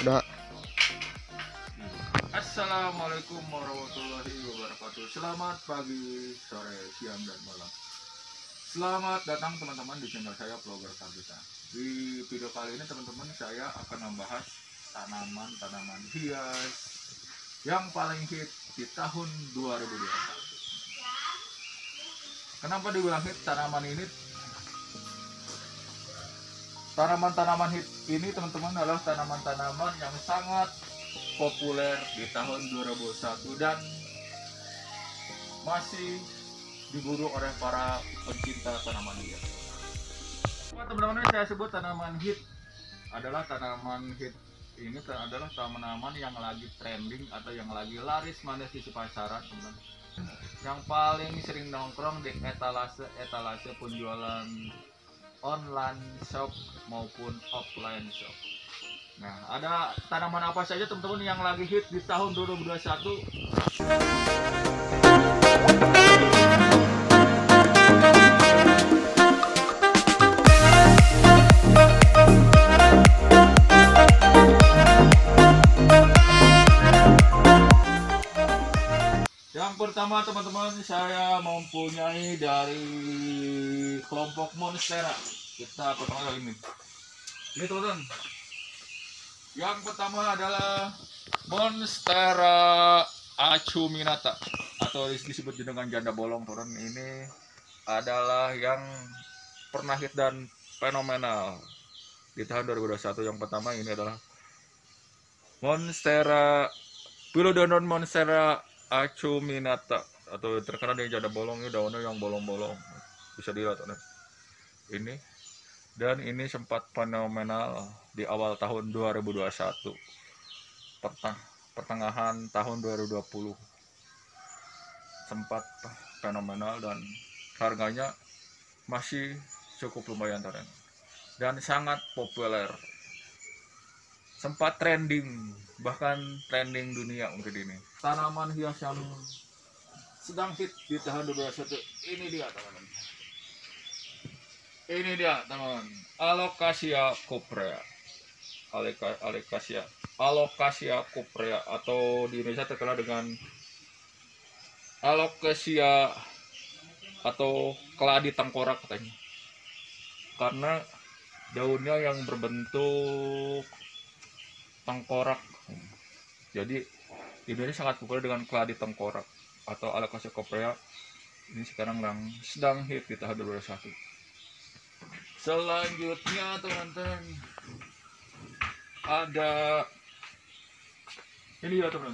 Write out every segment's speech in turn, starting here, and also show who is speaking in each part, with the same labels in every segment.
Speaker 1: Udah.
Speaker 2: Assalamualaikum warahmatullahi wabarakatuh. Selamat pagi, sore, siang, dan malam. Selamat datang teman-teman di channel saya Vlogger Karbita. Di video kali ini teman-teman saya akan membahas tanaman-tanaman hias yang paling hit di tahun 2021. Kenapa dibilang hit tanaman ini? Tanaman-tanaman hit ini teman-teman adalah tanaman-tanaman yang sangat populer di tahun 2021 dan masih diburu oleh para pencinta tanaman hias. Teman-teman, saya sebut tanaman hit adalah tanaman hit ini adalah tanaman yang lagi trending atau yang lagi laris manis di pasaran, teman-teman. Yang paling sering nongkrong di etalase penjualan online shop maupun offline shop. Nah, ada tanaman apa saja teman-teman yang lagi hit di tahun 2021? Yang pertama teman-teman, saya mempunyai dari kelompok Monstera. Kita pertama kali ini teman-teman. Yang pertama adalah Monstera acuminata atau disebut dengan janda bolong, teman. Ini adalah yang pernah hit dan fenomenal di tahun 2021. Yang pertama ini adalah Monstera Philodendron Monstera acuminata atau terkenal dengan janda bolong. Ini daunnya yang bolong-bolong, bisa dilihat ini. Dan ini sempat fenomenal di awal tahun 2021, pertengahan tahun 2020 sempat fenomenal dan harganya masih cukup lumayan dan sangat populer, sempat trending, bahkan trending dunia mungkin. Ini tanaman hias yang sedang hit di tahun 2021. Ini dia teman-teman. Ini dia teman, Alocasia cuprea. Alocasia cuprea atau di Indonesia terkenal dengan Alocasia atau keladi tengkorak katanya. Karena daunnya yang berbentuk tengkorak. Jadi di Indonesia sangat populer dengan keladi tengkorak atau Alocasia cuprea. Ini sekarang sedang hit di tahun 2021. Selanjutnya teman-teman, ada ini dia teman,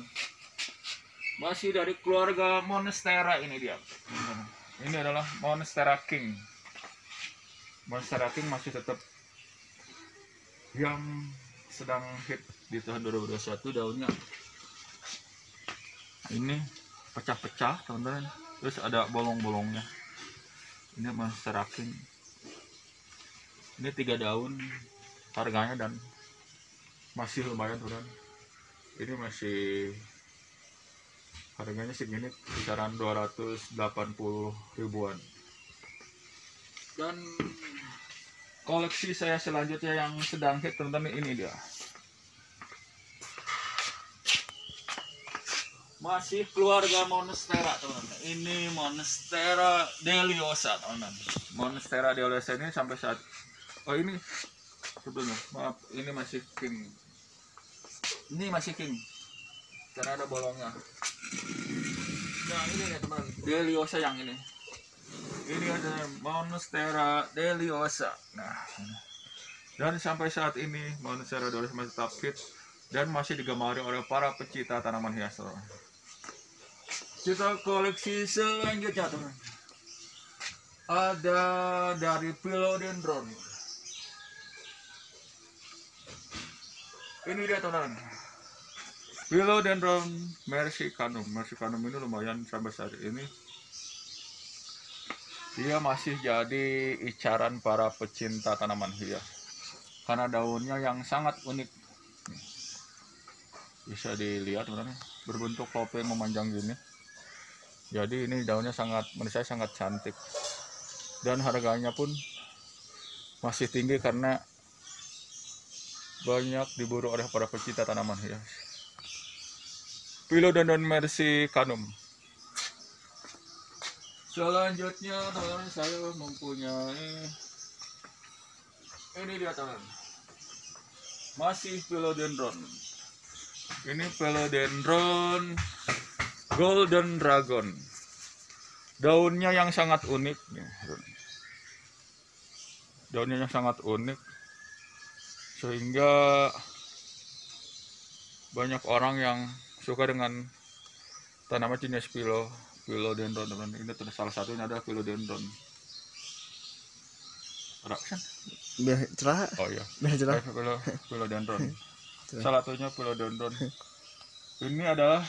Speaker 2: masih dari keluarga Monstera. Ini dia, ini adalah Monstera King. Monstera King masih tetap yang sedang hit di tahun 2021. Daunnya ini pecah-pecah teman-teman, terus ada bolong-bolongnya. Ini Monstera King. Ini 3 daun harganya dan masih lumayan teman. Ini masih harganya segini, kisaran 280 ribuan. Dan koleksi saya selanjutnya yang sedang hit teman-teman, ini dia. Masih keluarga Monstera teman-teman. Ini Monstera deliosa teman-teman. Monstera deliosa ini sampai saat ini sebelumnya, maaf, ini masih king. Ini masih king karena ada bolongnya. Nah, ini ya teman, deliosa yang ini. Ini ada Monstera deliosa. Nah, dan sampai saat ini Monstera deliosa masih tetap hit dan masih digemari oleh para pecinta tanaman hias. Kita koleksi selanjutnya teman, ada dari Philodendron. Ini dia teman, Philodendron mersicanum. Mersicanum ini lumayan sampai saat ini. Dia masih jadi incaran para pecinta tanaman hias karena daunnya yang sangat unik. Bisa dilihat teman, berbentuk topeng memanjang gini. Jadi ini daunnya menurut saya sangat cantik. Dan harganya pun masih tinggi karena banyak diburu oleh para pecinta tanaman hias. Philodendron mersicanum. Selanjutnya teman-teman, saya mempunyai ini dia teman, masih philodendron. Ini philodendron golden dragon. Daunnya yang sangat unik, daunnya yang sangat unik sehingga banyak orang yang suka dengan tanaman jenis philodendron teman. Ini salah satunya adalah philodendron. Ada kan?
Speaker 1: Biar cerah.
Speaker 2: Oh iya.
Speaker 1: Biar cerah.
Speaker 2: Philodendron. Salah satunya philodendron. Ini adalah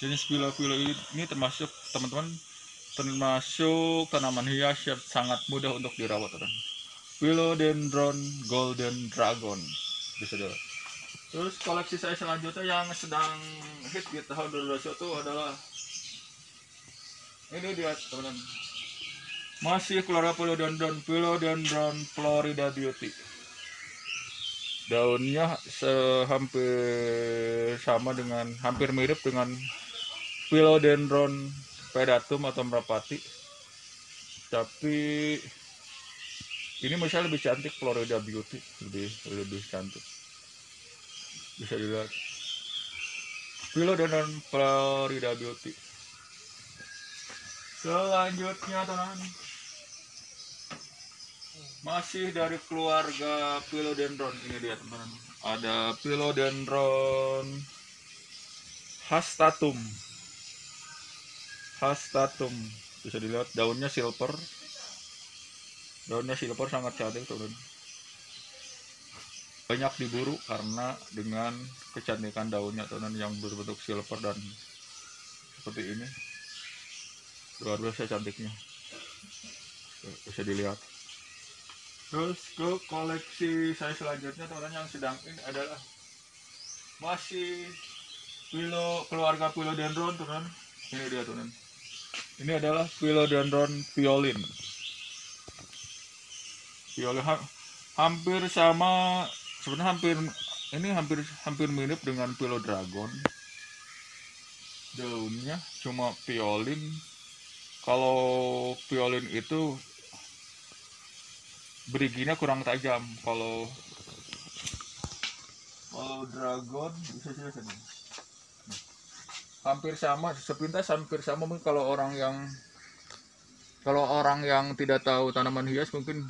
Speaker 2: jenis philo ini termasuk teman-teman, termasuk tanaman hias yang sangat mudah untuk dirawat teman. Philodendron golden dragon bisa dilihat. Terus koleksi saya selanjutnya yang sedang hit di tahun 2021 itu adalah ini dia teman-teman, masih keluarga philodendron Florida Beauty. Daunnya hampir mirip dengan philodendron pedatum atau merpati, tapi ini misalnya lebih cantik. Florida Beauty lebih cantik, bisa dilihat philodendron Florida Beauty. Selanjutnya teman, masih dari keluarga philodendron. Ini dia teman, ada philodendron hastatum. Bisa dilihat daunnya silver. Daunnya silver sangat cantik teman. Banyak diburu karena dengan kecantikan daunnya teman yang berbentuk silver dan seperti ini. Luar biasa cantiknya. Bisa dilihat. Terus ke koleksi saya selanjutnya teman yang sedang ini adalah masih keluarga philodendron teman. Ini dia teman. Ini adalah philodendron violin. Hampir sama, sebenarnya hampir mirip dengan philodendron. Daunnya cuma violin. Kalau violin itu beriginya kurang tajam. Kalau dragon bisa sini. Hampir sama, sepintas hampir sama. Mungkin kalau orang yang tidak tahu tanaman hias mungkin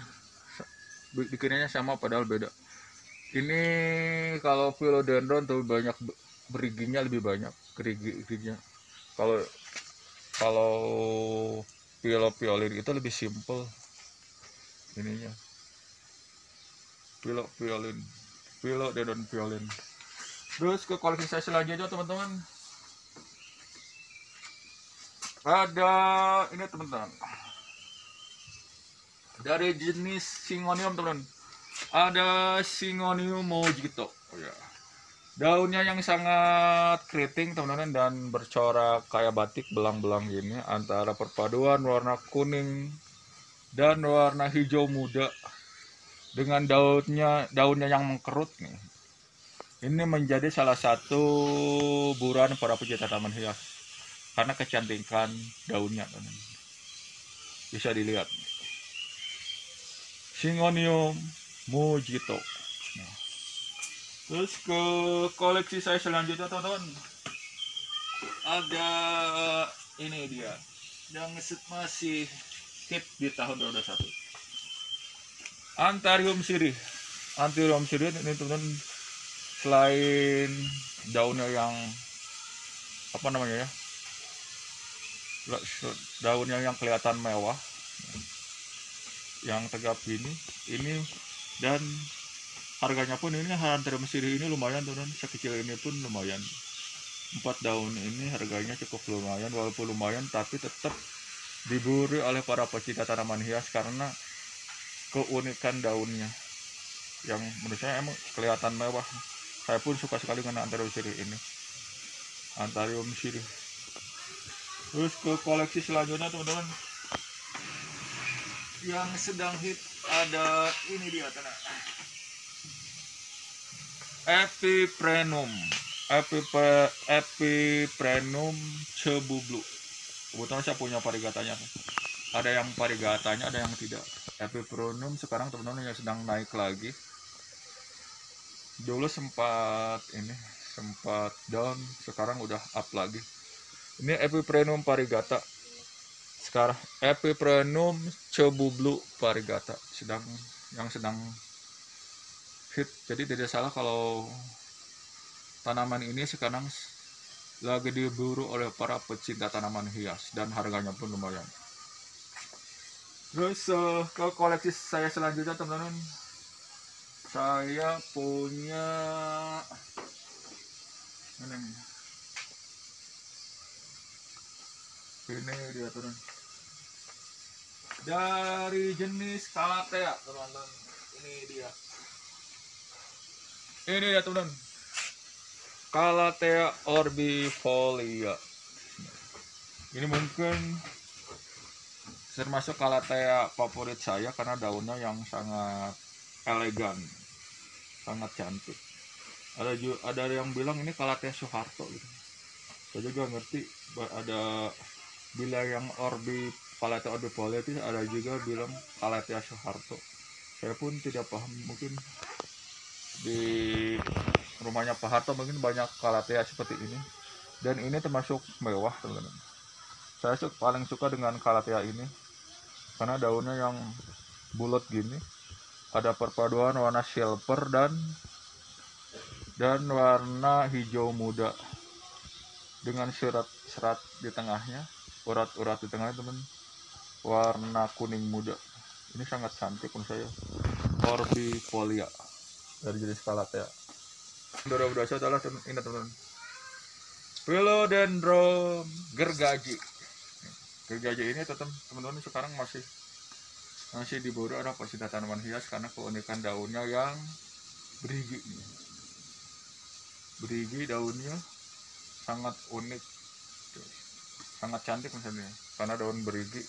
Speaker 2: dikiranya sama padahal beda. Ini kalau philodendron tuh banyak beriginya, lebih banyak geriginya. Kalau violin itu lebih simple ininya. Philodendron violin. Terus ke koleksi saya selanjutnya teman-teman, ada ini teman-teman, dari jenis Syngonium teman, ada Syngonium mojito. Oh, ya. Daunnya yang sangat keriting teman-teman dan bercorak kayak batik, belang-belang gini, antara perpaduan warna kuning dan warna hijau muda dengan daunnya yang mengkerut nih. Ini menjadi salah satu buruan para pecinta taman hias karena kecantikan daunnya teman. Bisa dilihat. Syngonium mojito. Nah. Terus ke koleksi saya selanjutnya teman-teman, ada ini dia yang masih hit di tahun 2021, Anthurium sirih. Anthurium sirih ini teman-teman, selain daunnya yang daunnya yang kelihatan mewah, yang tegap ini dan harganya pun ini Anthurium sirih ini lumayan teman, sekecil ini pun lumayan. 4 daun ini harganya cukup lumayan, walaupun lumayan tapi tetap diburu oleh para pecinta tanaman hias karena keunikan daunnya yang menurut saya emang kelihatan mewah. Saya pun suka sekali dengan Anthurium sirih ini. Anthurium sirih. Terus ke koleksi selanjutnya teman-teman, yang sedang hit ada ini dia teman. Epiprenum. Epiprenum cebublu. Kebetulan saya punya varigatanya. Ada yang varigatanya, ada yang tidak. Epiprenum sekarang teman-teman yang sedang naik lagi. Dulu sempat down, sekarang udah up lagi. Ini Epiprenum variegata. Sekarang Epiprenum cebublu variegata sedang hit. Jadi tidak salah kalau tanaman ini sekarang lagi diburu oleh para pecinta tanaman hias dan harganya pun lumayan. Terus ke koleksi saya selanjutnya teman-teman, saya punya ini dia teman, dari jenis Calathea teman-teman. Ini dia teman, Calathea orbifolia. Ini mungkin termasuk Calathea favorit saya karena daunnya yang sangat elegan, sangat cantik. Ada yang bilang ini Calathea Soeharto gitu. Saya juga ngerti. Ada bila yang Calathea orbifolia itu, ada juga bilang Calathea Soeharto. Saya pun tidak paham, mungkin di rumahnya Pak Harto mungkin banyak Calathea seperti ini. Dan ini termasuk mewah teman-teman. Saya paling suka dengan Calathea ini karena daunnya yang bulat gini, ada perpaduan warna silver dan warna hijau muda dengan serat di tengahnya, urat-urat di tengahnya teman, warna kuning muda. Ini sangat cantik menurut saya. Orbifolia dari jenis Calathea. 2021 adalah ini teman-teman, Philodendron gergaji. Gergaji ini teman-teman sekarang masih diburu ada pecinta tanaman hias karena keunikan daunnya yang berigi. Daunnya sangat unik, sangat cantik misalnya karena daun berigi,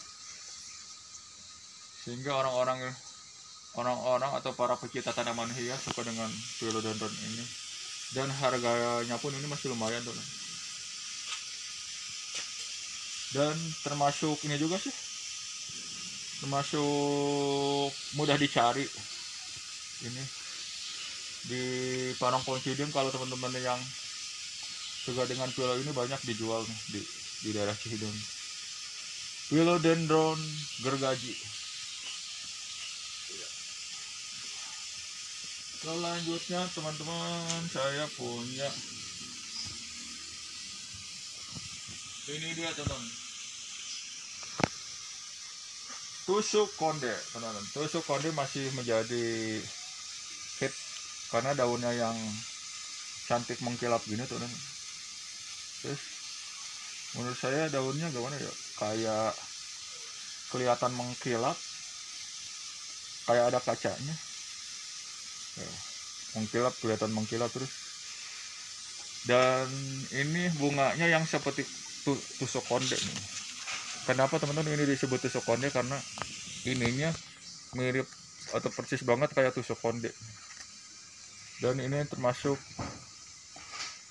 Speaker 2: sehingga orang-orang atau para pecinta tanaman hias suka dengan philodendron ini. Dan harganya pun ini masih lumayan tuh. Dan termasuk ini juga sih, termasuk mudah dicari. Ini di Parang Ponciding, kalau teman-teman yang suka dengan philo ini banyak dijual nih di daerah Cihideng. Philodendron gergaji. Selanjutnya teman-teman, saya punya ini dia teman, tusuk konde teman-teman. Tusuk konde masih menjadi hit karena daunnya yang cantik mengkilap gini teman-teman. Terus menurut saya daunnya gimana ya, kayak kelihatan mengkilap, kayak ada kacanya ya, kelihatan mengkilap terus. Dan ini bunganya yang seperti tusuk konde nih. Kenapa teman-teman ini disebut tusuk konde? Karena ininya mirip atau persis banget kayak tusuk konde. Dan ini termasuk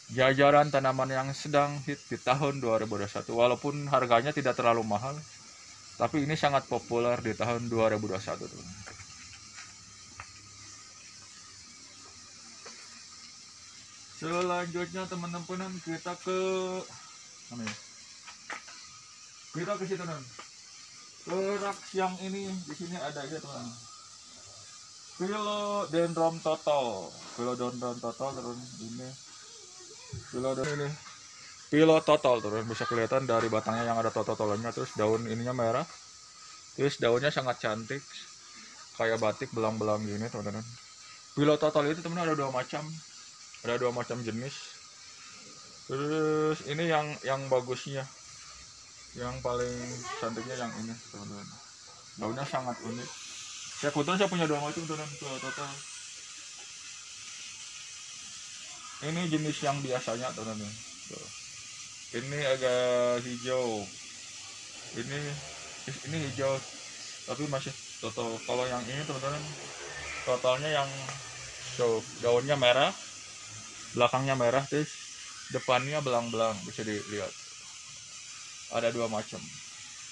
Speaker 2: jajaran tanaman yang sedang hit di tahun 2021. Walaupun harganya tidak terlalu mahal, tapi ini sangat populer di tahun 2021 teman. Selanjutnya teman-teman, kita ke mana ya? Kita ke situ teman. Ke rak yang ini, di sini ada aja teman. Philodendron total teman ini. Philo total teman, bisa kelihatan dari batangnya yang ada total-totalnya. Terus daun ininya merah. Terus daunnya sangat cantik, kayak batik belang-belang gini teman-teman. Philo total itu teman ada dua macam jenis. Terus ini yang bagusnya, yang paling cantiknya yang ini teman-teman. Daunnya sangat unik. Saya punya dua macam teman-teman, Philo total. Ini jenis yang biasanya teman-teman. Ini agak hijau. Ini hijau tapi masih total. Kalau yang ini teman-teman, totalnya yang daunnya merah, belakangnya merah, terus depannya belang-belang, bisa dilihat. Ada dua macam.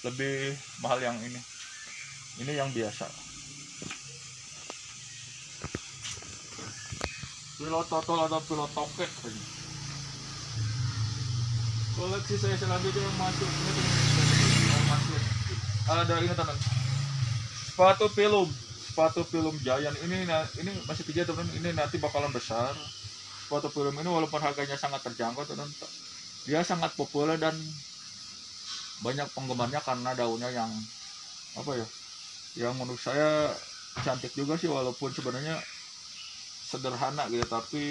Speaker 2: Lebih mahal yang ini yang biasa. Pilot totol atau pilot toket. Koleksi saya selanjutnya yang masuk ini ada ini teman, sepatu film Giant ini masih kecil teman, ini nanti bakalan besar. Sepatu film ini walaupun harganya sangat terjangkau teman, dia sangat populer dan banyak penggemarnya karena daunnya yang apa ya, yang menurut saya cantik juga sih, walaupun sebenarnya sederhana gitu, tapi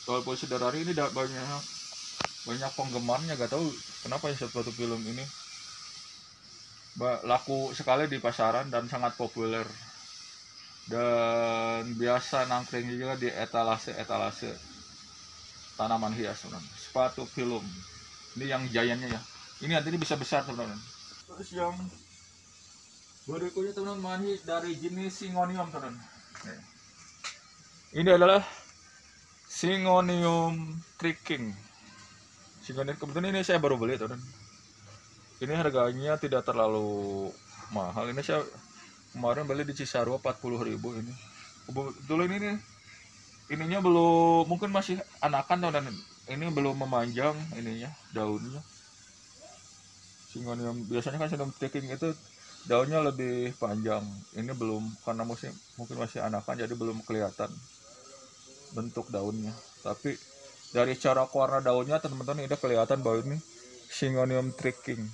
Speaker 2: walaupun sederhana ini banyak penggemarnya. Gak tahu kenapa ya sepatu film ini laku sekali di pasaran dan sangat populer, dan biasa nangkring juga di etalase tanaman hias teman. Sepatu film ini yang Giantnya ya, ini nanti bisa besar teman-teman. Terus yang berikutnya teman-teman, dari jenis Syngonium teman. Ini adalah Syngonium Tricking. Syngonium kebetulan ini saya baru beli teman. Ini harganya tidak terlalu mahal. Ini saya kemarin beli di Cisarua 40.000 ini. Kebetulan ininya belum, mungkin masih anakan teman. Ini belum memanjang ininya, daunnya. Syngonium biasanya kan Syngonium Tricking itu daunnya lebih panjang. Ini belum, karena mungkin masih anakan, jadi belum kelihatan bentuk daunnya. Tapi dari cara warna daunnya teman-teman ini udah kelihatan bahwa ini Syngonium Tricking,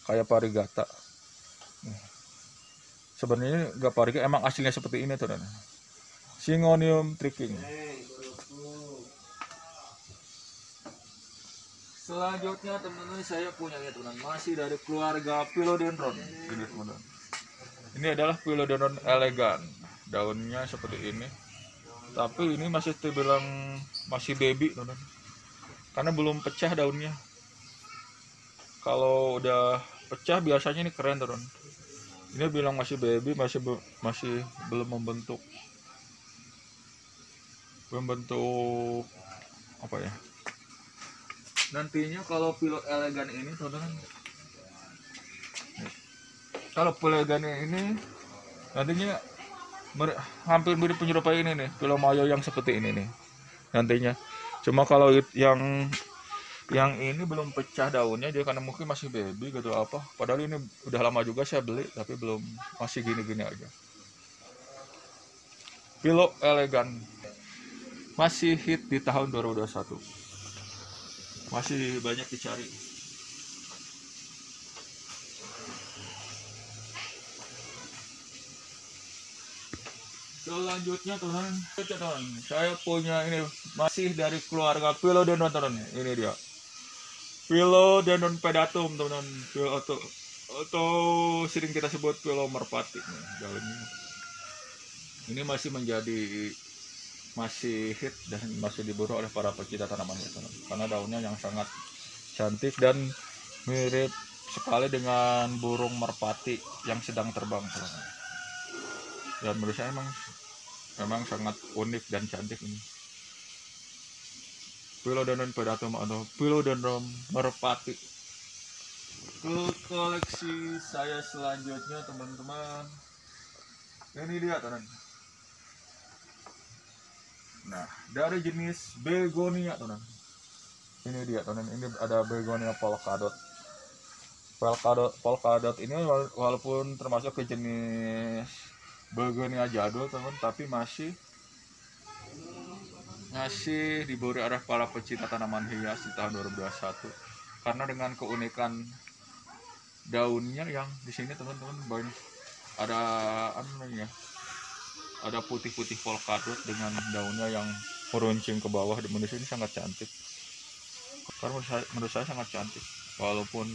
Speaker 2: kayak parigata. Sebenarnya nggak parigata, emang aslinya seperti ini teman. Syngonium Tricking. Selanjutnya teman-teman, saya punya ya teman, masih dari keluarga Philodendron ini teman. Ini adalah Philodendron elegan, daunnya seperti ini, tapi ini masih terbilang masih baby teman, karena belum pecah daunnya. Kalau udah pecah biasanya ini keren teman. Ini bilang masih baby, masih belum membentuk apa ya. Nantinya kalau pilot elegan ini teman-teman, kalau elegan ini nantinya hampir mirip penyerupai ini nih, pilot mayo yang seperti ini nih nantinya. Cuma kalau yang ini belum pecah daunnya, dia karena mungkin masih baby gitu apa. Padahal ini udah lama juga saya beli, tapi belum, masih gini-gini aja. Pilot elegan masih hit di tahun 2021. Masih banyak dicari. Selanjutnya teman, saya punya ini masih dari keluarga Philodendron teman. Ini dia Philodendron pedatum teman, atau sering kita sebut Philo merpati daunnya. Ini masih hit dan masih diburu oleh para pecinta tanaman ya teman, karena daunnya yang sangat cantik dan mirip sekali dengan burung merpati yang sedang terbang teman. Dan menurut saya memang sangat unik dan cantik ini Philodendron pedatum atau Philodendron merpati. Ke koleksi saya selanjutnya teman-teman, ini dia teman. Nah, dari jenis begonia teman, ini dia teman. Ini ada begonia polkadot. Polkadot ini walaupun termasuk ke jenis begonia jadul teman, tapi masih diburu arah para pecinta tanaman hias di tahun 2021, karena dengan keunikan daunnya yang di sini teman-teman, banyak ada putih-putih polkadot dengan daunnya yang meruncing ke bawah. Di sini sangat cantik, karena menurut saya sangat cantik, walaupun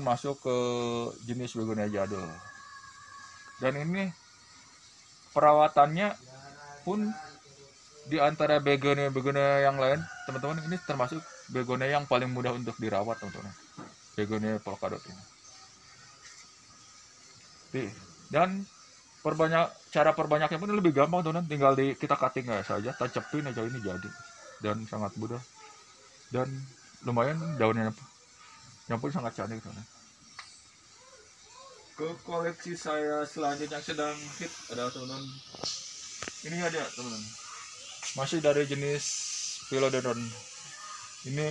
Speaker 2: masuk ke jenis begonia jadul. Dan ini perawatannya pun di antara begonia yang lain teman-teman, ini termasuk begonia yang paling mudah untuk dirawat teman-teman, begonia polkadot ini. Dan cara perbanyaknya pun lebih gampang teman, tinggal kita cutting saja, tancapin aja, ini jadi, dan sangat mudah, dan lumayan daunnya yang pun sangat cantik teman. Ke koleksi saya selanjutnya yang sedang hit adalah teman, ini ada teman, masih dari jenis Philodendron. Ini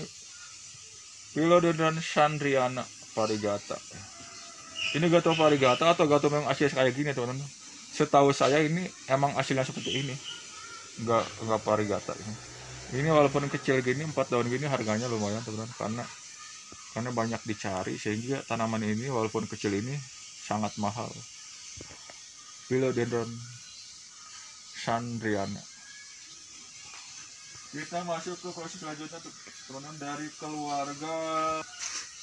Speaker 2: Philodendron Chandriana variegata. Ini gato variegata atau gato yang asli kayak gini teman. Setahu saya ini emang hasilnya seperti ini, nggak variegata ini. Ini walaupun kecil gini, 4 daun gini, harganya lumayan teman, karena banyak dicari, sehingga tanaman ini walaupun kecil ini sangat mahal. Philodendron Chandriana. Kita masuk ke proses selanjutnya teman-teman, dari keluarga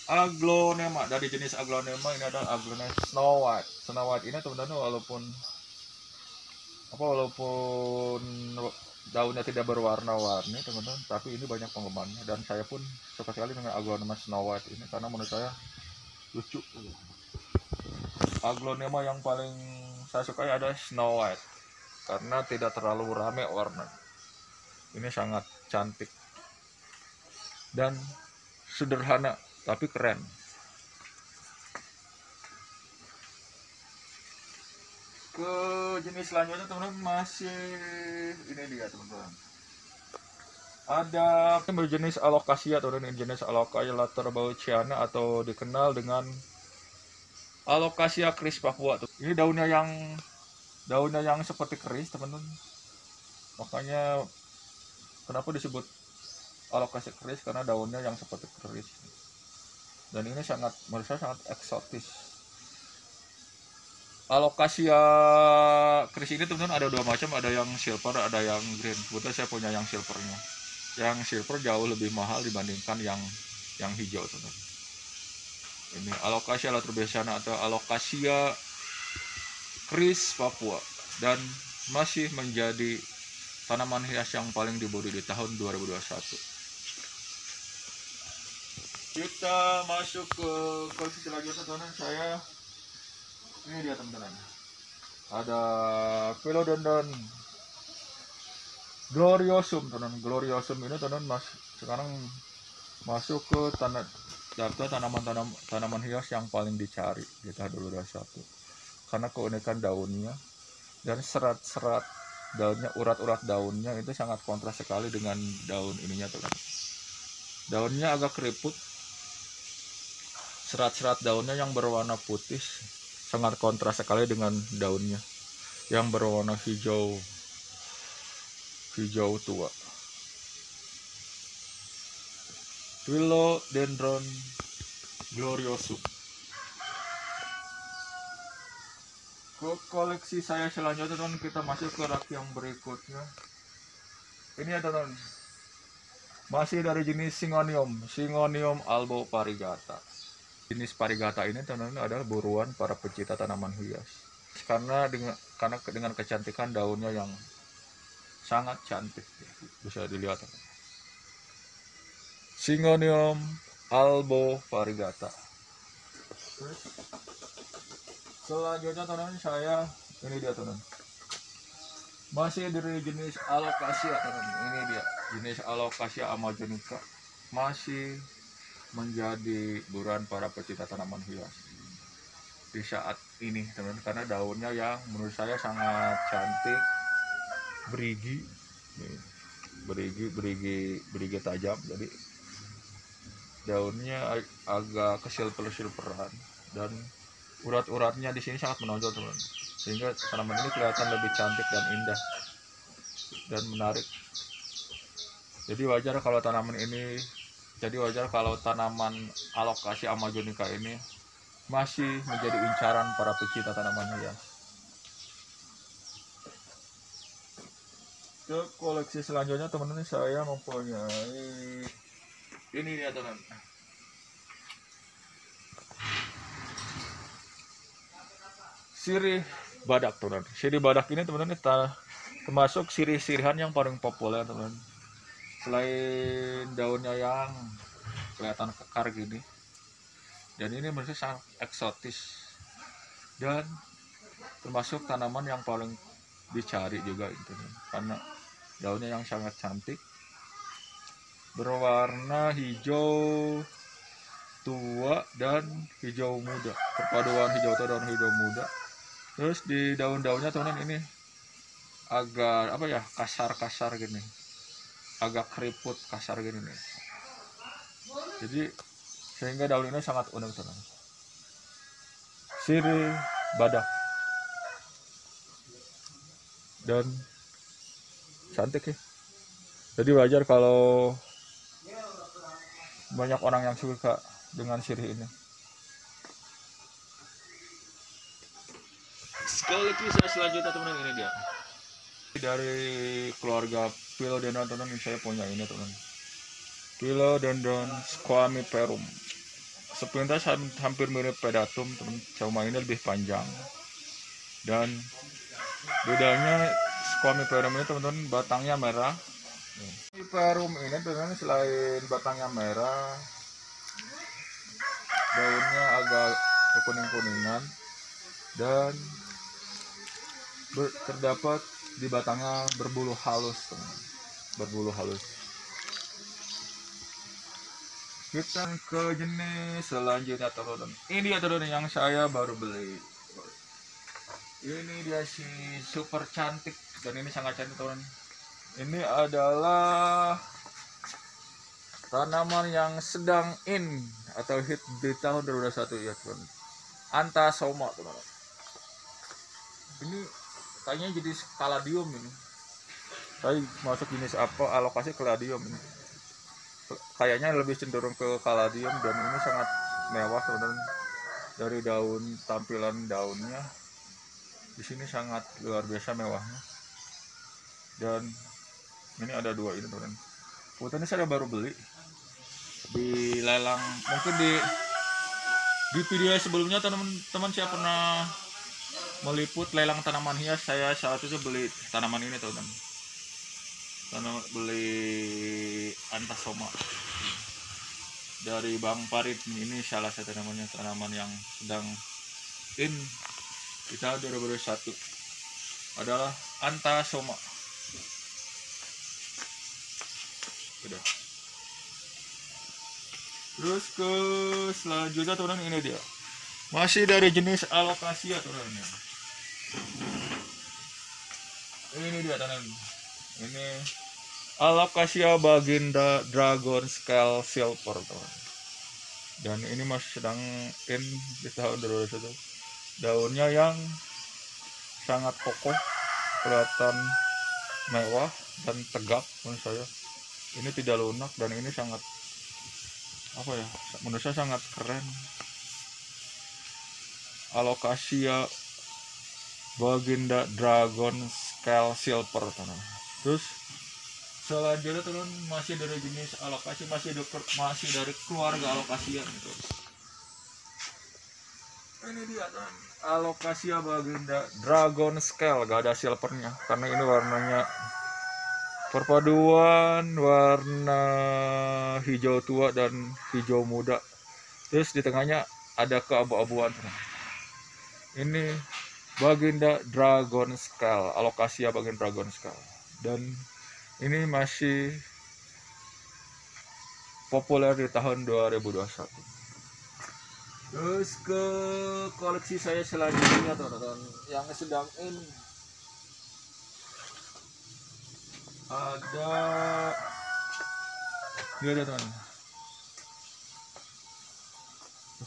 Speaker 2: Aglonema, dari jenis Aglonema. Ini adalah Aglonema Snow White. Snow White ini teman-teman walaupun daunnya tidak berwarna-warni teman-teman, tapi ini banyak penggemarnya, dan saya pun suka sekali dengan Aglonema Snow White ini karena menurut saya lucu. Aglonema yang paling saya sukai adalah Snow White karena tidak terlalu rame warna. Ini sangat cantik dan sederhana tapi keren. Ke jenis selanjutnya teman-teman, masih ini dia teman-teman, ada berjenis Alocasia teman-teman. Ini jenis Alocasia laterbauchiana atau dikenal dengan Alocasia keris Papua. Ini daunnya yang seperti keris teman-teman, makanya kenapa disebut Alocasia keris, karena daunnya yang seperti keris. Dan ini menurut saya sangat eksotis. Alocasia keris ini teman-teman ada 2 macam, ada yang silver, ada yang green. Kebetulan saya punya yang silvernya. Yang silver jauh lebih mahal dibandingkan yang hijau teman-teman. Ini Alocasia laterbauchiana atau Alocasia keris Papua, dan masih menjadi tanaman hias yang paling diburu di tahun 2021. Kita masuk ke koleksi selanjutnya teman-teman. Saya ini dia teman-teman, ada Philodendron Gloriosum teman-teman. Gloriosum ini teman-teman sekarang masuk ke daftar tanaman hias yang paling dicari di tahun 2021 karena keunikan daunnya dan serat-serat daunnya, urat-urat daunnya itu sangat kontras sekali dengan daun ininya teman. Daunnya agak keriput, serat-serat daunnya yang berwarna putih sangat kontras sekali dengan daunnya yang berwarna hijau tua. Philodendron Gloriosum. Ke koleksi saya selanjutnya teman, kita masuk ke rak yang berikutnya. Ini ada teman, masih dari jenis Syngonium albo variegata. Jenis variegata ini teman-teman adalah buruan para pecinta tanaman hias karena dengan kecantikan daunnya yang sangat cantik, bisa dilihat. Syngonium albo variegata. Selanjutnya teman-teman, saya ini dia teman, masih dari jenis Alocasia teman. Ini dia jenis Alocasia amazonica, masih menjadi buruan para pecinta tanaman hias di saat ini teman-teman, karena daunnya yang menurut saya sangat cantik, berigi tajam, jadi daunnya agak kesilper-silperan dan urat-uratnya di sini sangat menonjol teman, sehingga tanaman ini kelihatan lebih cantik dan indah dan menarik. Jadi wajar kalau tanaman Alocasia amazonica ini masih menjadi incaran para pecinta tanaman hias. Ke koleksi selanjutnya teman-teman, saya mempunyai ini dia teman, sirih badak teman. Sirih badak ini teman-teman termasuk sirih-sirihan yang paling populer teman. Selain daunnya yang kelihatan kekar gini, dan ini menurut saya sangat eksotis dan termasuk tanaman yang paling dicari juga itu karena daunnya yang sangat cantik, berwarna hijau tua dan hijau muda, perpaduan hijau tua dan hijau muda. Terus di daun-daunnya teman-teman ini agak apa ya, kasar-kasar gini, agak keriput kasar gini nih. Jadi sehingga daun ini sangat unik teman-teman. Sirih badak dan cantik ya. Jadi wajar kalau banyak orang yang suka dengan sirih ini. Sekali lagi saya selanjutnya teman-teman, ini dia dari keluarga Philodendron teman-teman. Saya punya ini teman-teman, Philodendron squamiperum. Sepintas hampir mirip pedatum teman, cuma ini lebih panjang. Dan bedanya squamiperum ini teman-teman, batangnya merah. Squamiperum ini teman-teman, selain batangnya merah, daunnya agak kekuning-kuningan dan terdapat di batangnya berbulu halus teman. Berbulu halus. Kita ke jenis selanjutnya teman-teman. Ini dia teman-teman yang saya baru beli. Ini dia si super cantik, dan ini sangat cantik teman-teman. Ini adalah tanaman yang sedang in atau hit di tahun 2021 ya teman. Anthasoma teman-teman. Ini kayaknya jadi caladium ini. Saya masuk jenis apa, alokasi caladium ini. Kayaknya lebih cenderung ke caladium, dan ini sangat mewah teman-teman. Dari daun, tampilan daunnya di sini sangat luar biasa mewahnya. Dan ini ada dua ini teman-teman. Kebetulan saya baru beli di lelang, mungkin di video sebelumnya teman-teman saya pernah meliput lelang tanaman hias. Saya saat itu beli tanaman ini teman-teman, beli Anthasoma dari Bang Farid. Ini salah satu tanaman yang sedang in di tahun 2021 adalah Anthasoma. Udah. Terus ke selanjutnya teman-teman, ini dia masih dari jenis Alocasia teman-teman. Ini dia teman-teman, ini Alocasia Baginda Dragon Scale Silver teman. Dan ini masih sedang in di tahun 2021. Daunnya yang sangat kokoh, kelihatan mewah dan tegap menurut saya. Ini tidak lunak, dan ini sangat apa ya, menurut saya sangat keren. Alocasia Baginda Dragon Scale Silver teman. Terus selanjutnya teman, masih dari jenis Alocasia, masih dari keluarga Alocasia gitu. Ini dia teman, Alocasia Baginda Dragon Scale, gak ada silvernya karena ini warnanya perpaduan warna hijau tua dan hijau muda. Terus di tengahnya ada keabu-abuan. Ini Baginda Dragon Scale, Alocasia Baginda Dragon Scale, dan ini masih populer di tahun 2021. Terus ke koleksi saya selanjutnya teman-teman, yang sedang in ada dia ada teman.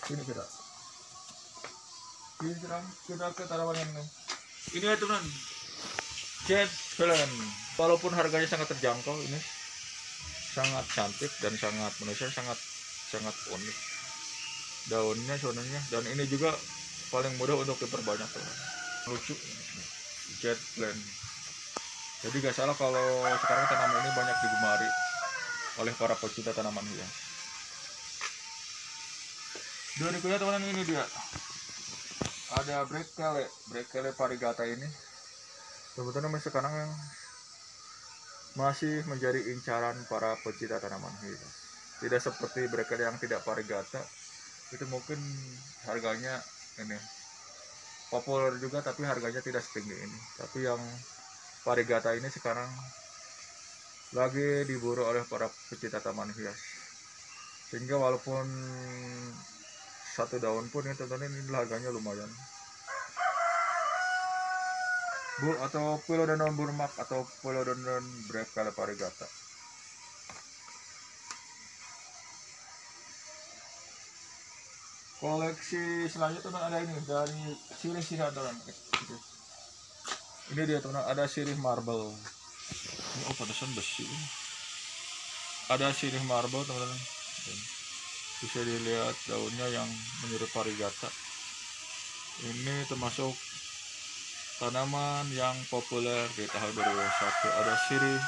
Speaker 2: Sini kita ke tanaman ini. Ini ya teman, Jet Velen. Walaupun harganya sangat terjangkau, ini sangat cantik dan sangat, menurut saya sangat unik. Daunnya sonanya, dan ini juga paling mudah untuk diperbanyak teman. Lucu, Jet Velen. Jadi gak salah kalau sekarang tanaman ini banyak digemari oleh para pecinta tanaman hias. Berikutnya teman-teman, ini dia ada Braeckelea variegata. Ini sebetulnya sekarang yang masih menjadi incaran para pecinta tanaman hias. Tidak seperti Braeckelea yang tidak variegata, itu mungkin harganya ini populer juga tapi harganya tidak setinggi ini. Tapi yang variegata ini sekarang lagi diburu oleh para pecinta taman hias, sehingga walaupun satu daun pun ya teman-teman ini harganya lumayan. Atau Philodendron burmak atau Philodendron breve variegata. Koleksi selanjutnya ada ini dari sirih-sirih teman. Ini dia teman, ada sirih marble. Ini pantesan besi. Ada sirih marble teman-teman. Bisa dilihat daunnya yang menyerupai variegata. Ini termasuk tanaman yang populer di tahun 2021. Ada sirih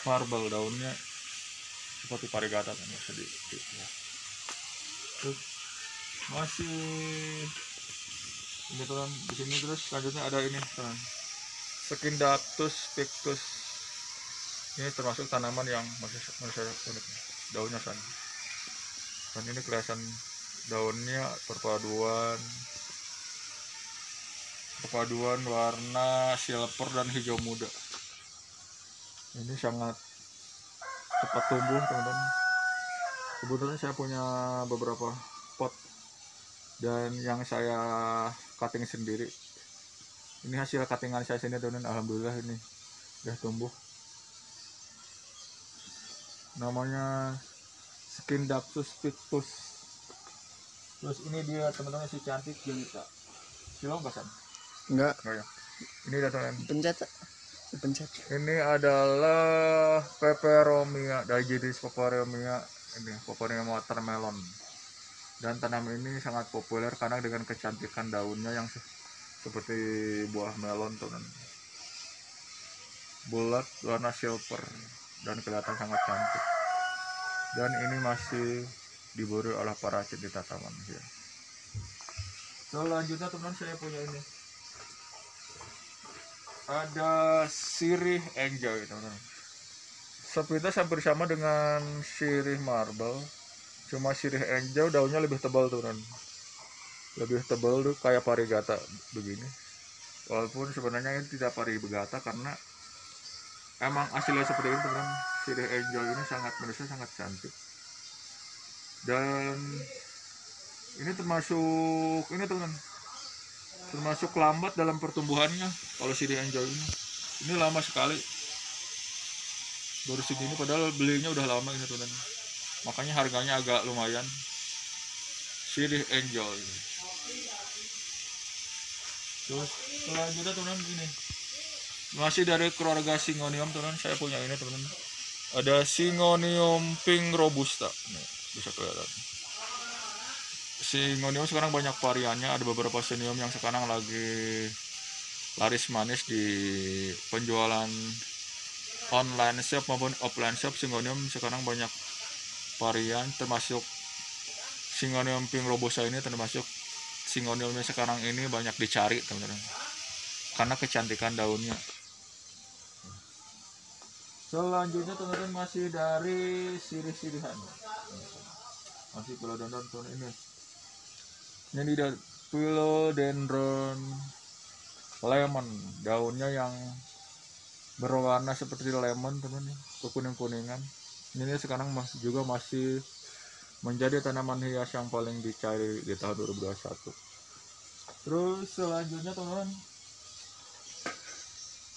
Speaker 2: marble, daunnya seperti variegata kan sedikit ya. Terus masih ini teman di sini. Terus selanjutnya ada ini teman, Scindapsus pictus. Ini termasuk tanaman yang masih unik, daunnya san. Dan ini kelihatan daunnya perpaduan warna silver dan hijau muda. Ini sangat cepat tumbuh teman-teman. Kebetulan saya punya beberapa pot dan yang saya cutting sendiri. Ini hasil cuttingan saya sini teman-teman. Alhamdulillah ini udah tumbuh. Namanya Scindapsus pictus. Terus ini dia teman-teman si cantik jelita. Silong nggak san?
Speaker 1: Enggak.
Speaker 2: Oh, ya. Ini dia teman-teman.
Speaker 1: Pencet.
Speaker 2: Ini adalah peperomia dari jenis peperomia. Ini peperomia watermelon. Dan tanaman ini sangat populer karena dengan kecantikan daunnya yang seperti buah melon teman. Bulat warna silver dan kelihatan sangat cantik. Dan ini masih diburu oleh para pecinta taman ya. Selanjutnya teman, saya punya ini. Ada sirih enjoy teman. Sepintas hampir sama dengan sirih marble, cuma sirih enjoy daunnya lebih tebal teman. Lebih tebal tuh kayak variegata begini. Walaupun sebenarnya ini tidak variegata karena emang hasilnya seperti ini teman. Sirih enjoy ini menurut sangat cantik. Dan ini termasuk ini teman, termasuk lambat dalam pertumbuhannya. Kalau sirih enjoy ini lama sekali baru segini, padahal belinya udah lama ini teman. Makanya harganya agak lumayan. Sirih enjoy. Terus selanjutnya teman ini masih dari keluarga Syngonium teman. Saya punya ini teman, ada Syngonium pink robusta. Nih, bisa kelihatan. Syngonium sekarang banyak variannya. Ada beberapa Syngonium yang sekarang lagi laris manis di penjualan online shop maupun offline shop. Syngonium sekarang banyak varian, termasuk Syngonium pink robusta ini termasuk Syngoniumnya sekarang ini banyak dicari teman-teman karena kecantikan daunnya. Selanjutnya teman-teman masih dari sirih-sirihan, masih Philodendron ini. Ini dia Philodendron lemon, daunnya yang berwarna seperti lemon teman, kekuning-kuningan. Ini sekarang juga masih menjadi tanaman hias yang paling dicari di tahun 2021. Terus selanjutnya teman-teman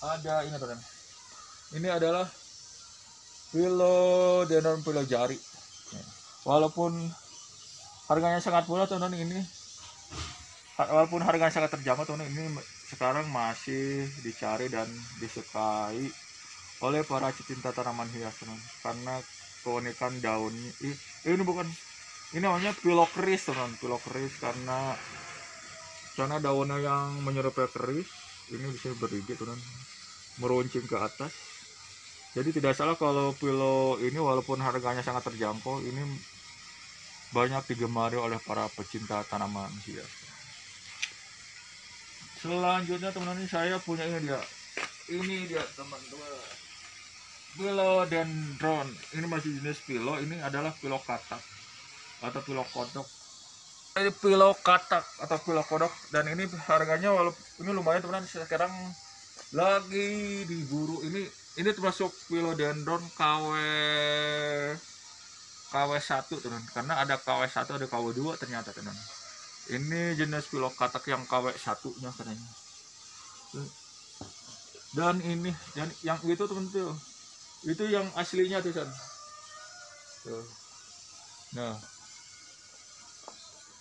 Speaker 2: ada ini teman. Ini adalah Philodendron phylogary. Walaupun harganya sangat murah teman-teman, ini walaupun harganya sangat terjangkau teman-teman, ini sekarang masih dicari dan disukai oleh para pecinta tanaman hias teman, karena keunikan daunnya. Ini bukan, ini namanya Phyllochris teman, Phyllochris karena daunnya yang menyerupai keris. Ini bisa bergigi teman, meruncing ke atas. Jadi tidak salah kalau Philo ini walaupun harganya sangat terjangkau, ini banyak digemari oleh para pecinta tanaman hias. Selanjutnya teman-teman, saya punya ini dia teman-teman, Philodendron. Ini masih jenis Philo, ini adalah Philo katak atau Philo kodok. Ini pilau katak atau pilau kodok, dan ini harganya walaupun ini lumayan teman, sekarang lagi diburu. Ini termasuk philodendron KW1 teman, karena ada KW1 ada KW2 ternyata teman. Ini jenis pilau katak yang KW1 nya katanya. Dan ini dan yang itu teman tuh, itu yang aslinya tuh kan. Tuh. Nah,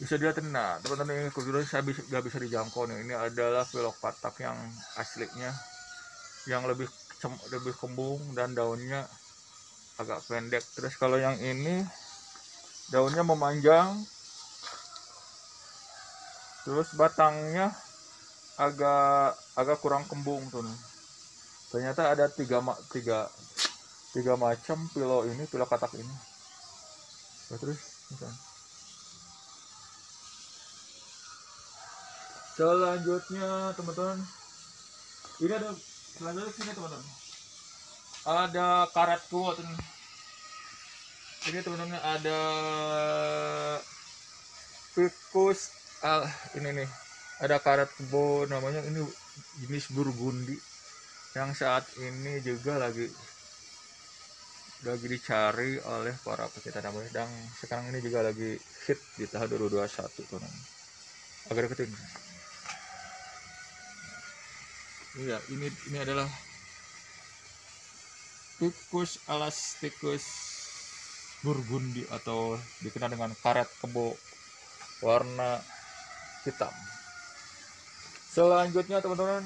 Speaker 2: bisa dilihat. Nah teman-teman, ini kebetulan saya nggak bisa dijangkau nih. Ini adalah pilau katak yang aslinya, yang lebih kembung dan daunnya agak pendek. Terus kalau yang ini daunnya memanjang, terus batangnya agak kurang kembung tuh. Ternyata ada tiga macam pilau katak ini. Nah, terus selanjutnya teman-teman, ini ada selanjutnya sini teman-teman, ada karet kuat ini teman-teman, ada Ficus ini nih, ada karet kebo namanya, ini jenis burgundi yang saat ini juga lagi dicari oleh para pecinta namanya, dan sekarang ini juga lagi hit di tahun 2021 teman-teman. Agak deketin. Iya, ini adalah Ficus elasticus burgundi atau dikenal dengan karet kebo warna hitam. Selanjutnya teman-teman,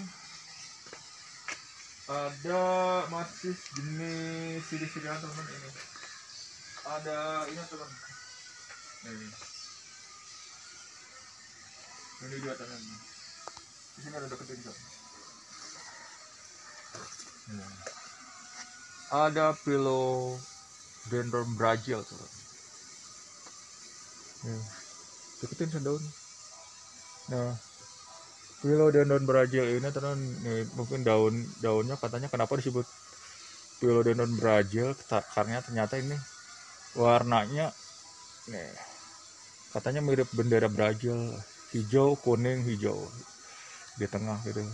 Speaker 2: ada masih jenis sirih-sirihan teman-teman. Ini ada ini teman, ini dia teman, di sini ada deketin teman. Ada philodendron Brazil tuh. Deketin daun. Nah, philodendron Brazil ini teman, nih mungkin daunnya katanya kenapa disebut philodendron Brazil, karena ternyata ini warnanya nih katanya mirip bendera Brazil, hijau kuning hijau di tengah gitu.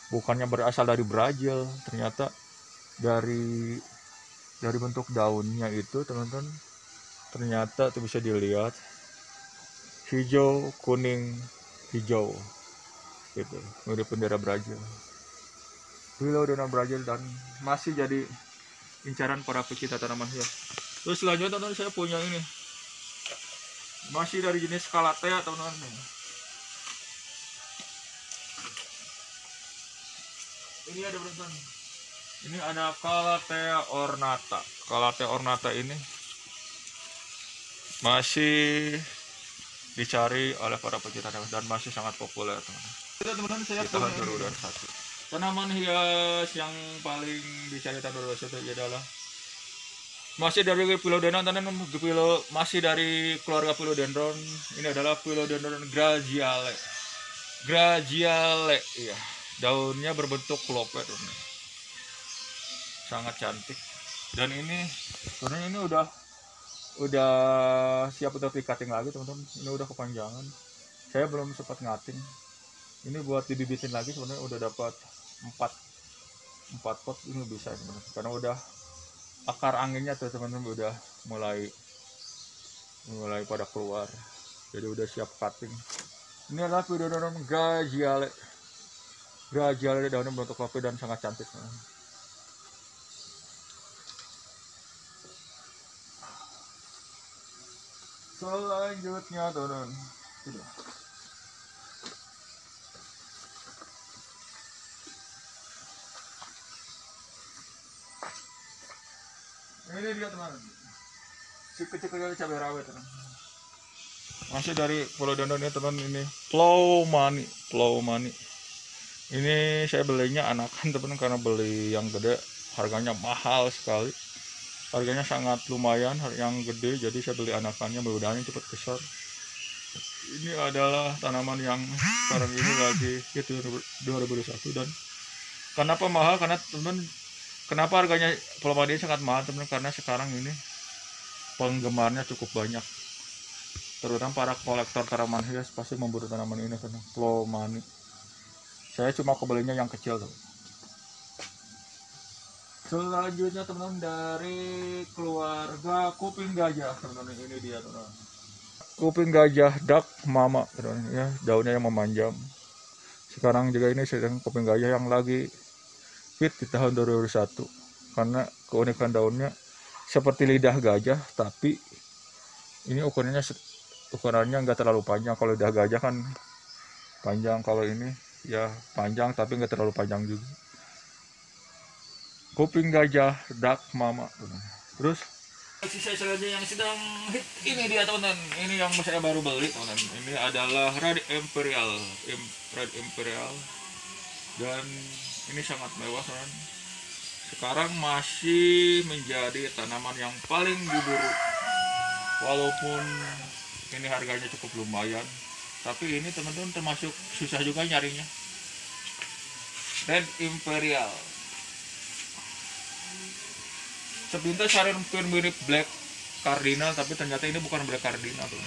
Speaker 2: Bukannya berasal dari Brazil, ternyata dari bentuk daunnya itu teman-teman, ternyata tuh bisa dilihat hijau kuning hijau gitu, mirip bendera Brazil, philodendron Brazil, dan masih jadi incaran para pecinta tanaman hias. Terus selanjutnya teman-teman, saya punya ini masih dari jenis Calathea teman-teman. Ini ada teman-teman, ini ada Calathea ornata. Calathea ornata ini masih dicari oleh para pecinta tanaman dan masih sangat populer teman-teman. Saya di tahun 2021 tanaman hias yang paling dicari tahun 2021 adalah masih dari philodendron teman-teman, masih dari keluarga philodendron. Ini adalah philodendron graziale. Iya, daunnya berbentuk klope teman-teman, sangat cantik. Dan ini sebenarnya ini udah siap untuk di cutting lagi teman-teman. Ini udah kepanjangan, saya belum sempat ngating. Ini buat dibibitin lagi, sebenarnya udah dapat 4 pot. Ini bisa teman-teman, karena udah akar anginnya tuh teman-teman udah mulai pada keluar, jadi udah siap cutting. Ini adalah philodendron graziale, daunnya bentuk kopi dan sangat cantik teman-teman. Selanjutnya teman-teman, ini dia teman-teman, si kecil-kecil cabai rawit teman. Masih dari philodendron ini teman, ini plow money. Ini saya belinya anakan teman, karena beli yang gede harganya mahal sekali. Harganya sangat lumayan yang gede, jadi saya beli anakannya, mudah-mudahan cepat besar. Ini adalah tanaman yang sekarang ini lagi hit 2021. Dan kenapa mahal? Karena teman, kenapa harganya plow money sangat mahal teman, karena sekarang ini penggemarnya cukup banyak. terutama para kolektor tanaman hias pasti memburu tanaman ini kan, Clomani. Saya cuma kebelinya yang kecil tuh. Selanjutnya teman-teman dari keluarga kuping gajah, teman-teman, ini dia teman-teman. Kuping gajah duck mama, teman-teman ya, daunnya yang memanjang. Sekarang juga ini sedang kuping gajah yang lagi hit di tahun 2021 karena keunikan daunnya seperti lidah gajah, tapi ini ukurannya nggak terlalu panjang. Kalau lidah gajah kan panjang, kalau ini ya panjang tapi nggak terlalu panjang juga. Kuping gajah duck mama. Terus sisa selanjutnya yang sedang hit ini dia teman-teman. Ini yang saya baru beli teman-teman. Ini adalah Red Imperial, Red Imperial, dan ini sangat mewah teman. Sekarang masih menjadi tanaman yang paling diburu. Walaupun ini harganya cukup lumayan, tapi ini teman-teman termasuk susah juga nyarinya. Red Imperial. Sepintas hampir mirip Black Cardinal, tapi ternyata ini bukan Black Cardinal tuh.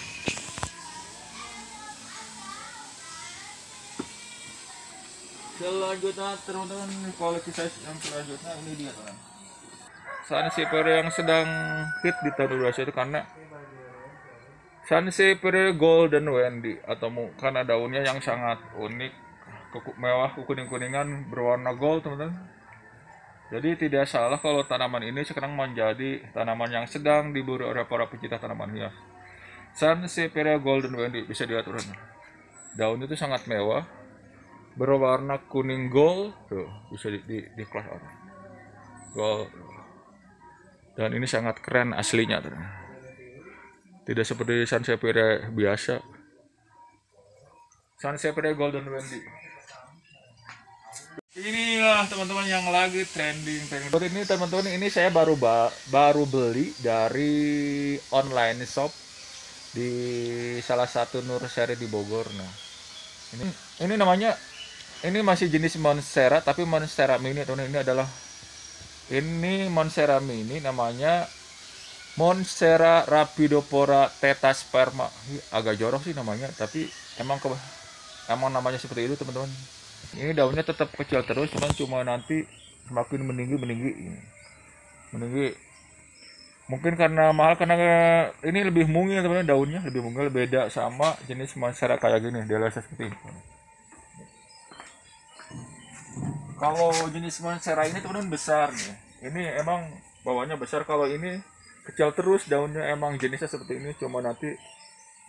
Speaker 2: Selanjutnya teman-teman, koleksi saya yang selanjutnya ini dia teman. Sansevieria yang sedang hit di tahun 2021 itu karena Sansevieria Golden Wendy, atau karena daunnya yang sangat unik, mewah, kuning-kuningan berwarna gold teman-teman. Jadi tidak salah kalau tanaman ini sekarang menjadi tanaman yang sedang diburu oleh para pecinta tanaman hias. Sansevieria Golden Wendy, bisa dilihat teman. Daunnya itu sangat mewah, berwarna kuning gold, tuh bisa di kelas orang gold, dan ini sangat keren aslinya teman. Tidak seperti Sansevieria biasa. Sansevieria Golden Wendy. Inilah teman-teman yang lagi trending. Ini teman-teman, ini saya baru beli dari online shop di salah satu nursery di Bogor. Nah, ini namanya, ini masih jenis Monstera tapi Monstera mini teman-teman. Ini Monstera mini, namanya Monstera Rhapidopora tetasperma. Agak jorok sih namanya, tapi emang namanya seperti itu teman-teman. Ini daunnya tetap kecil terus, cuma nanti semakin meninggi. Mungkin karena mahal, karena ini lebih mungil teman-teman, daunnya lebih mungil, beda sama jenis Monstera kayak gini, dewasa seperti ini. Kalau jenis Monstera ini teman-teman besar nih. Ini emang bawahnya besar, kalau ini kecil terus daunnya, emang jenisnya seperti ini, cuma nanti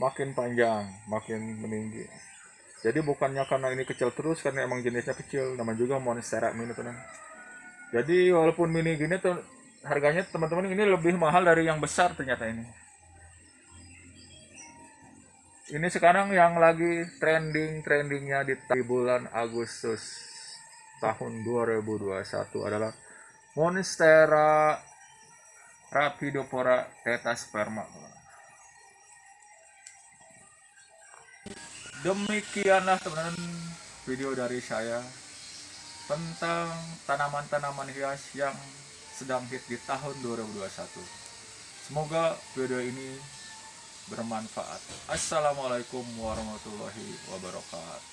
Speaker 2: makin panjang, makin meninggi. Jadi bukannya karena ini kecil terus, karena emang jenisnya kecil, nama juga Monstera mini teman. Jadi walaupun mini gini tuh harganya teman-teman ini lebih mahal dari yang besar ternyata ini. Ini sekarang yang lagi trendingnya di bulan Agustus tahun 2021 adalah Monstera Rhapidopora tetasperma. Demikianlah teman-teman video dari saya tentang tanaman-tanaman hias yang sedang hit di tahun 2021. Semoga video ini bermanfaat. Assalamualaikum warahmatullahi wabarakatuh.